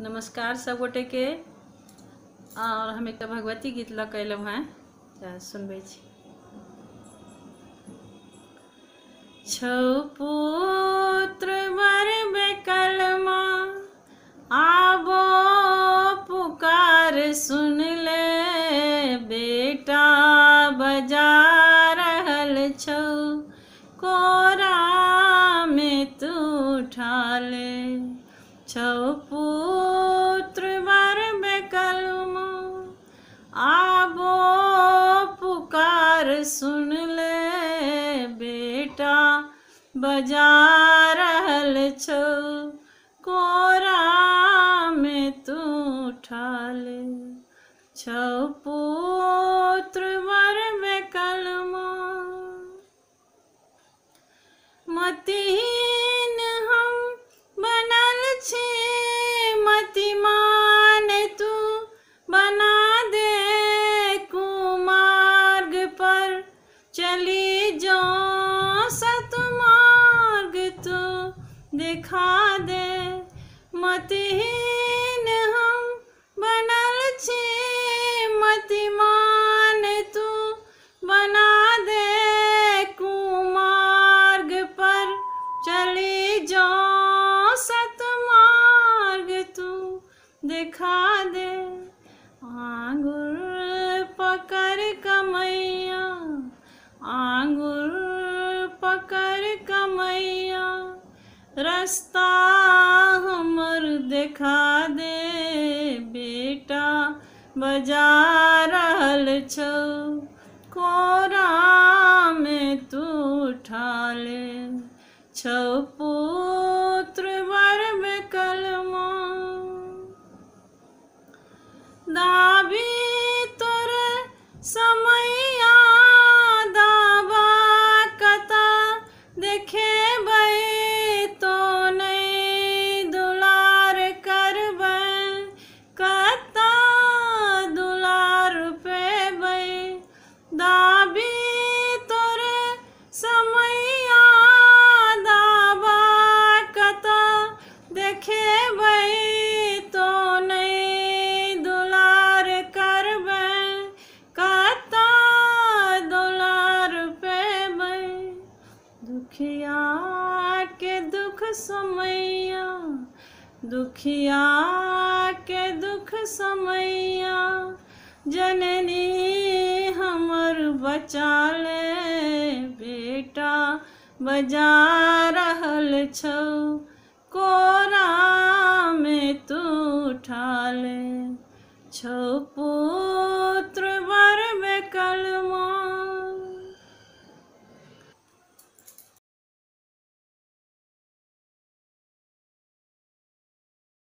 नमस्कार सब गोटे के। और हम एक भगवती गीत ल कैलहुँ हैं, सुनबै छी। छौ पुत्र मरबे कलमा, आबो पुकार सुन ले, बेटा बजा रहल छौ, कोरा में तू उठा ले। छौ पुत्र मरबे कलमा, आबो पुकार सुन ले, बेटा बजा रहल छौ, कोरा में तू उठा ले। छौ पुत्र मरबे कलमा, मतिहीन हम बनल छी, मतिमान तू बना दे, कुमार्ग पर चली जो, सतमार्ग तू दिखा दे। मतिहीन हम बनल छी, मतिमान तू बना दे, कुमार्ग पर चली जो, सतमार्ग तू दिखा दे। आंगुर पकड़ कमैया, आंगुर पकड़ कमैया, रास्ता हमर दिखा दे, बेटा बजा रहल छौ, कोरा में तू उठा ले। छौ पुत्र मरबे कलमा, दाबी तोरे समैया, दाबा कता देखेबै, तो नहीं दुलार करबै, कता दुलार पेबै। दाबी तोरे समैया, दाबा कता देखेबै, तो नहीं दुलार करबै, कता दुलार पेबै। दुखिया के दुख समैया, दुखिया के दुख समैया, जननी हमर बचा ले, बेटा बजा रहल छौ, कोरा में तू उठा ले। छौ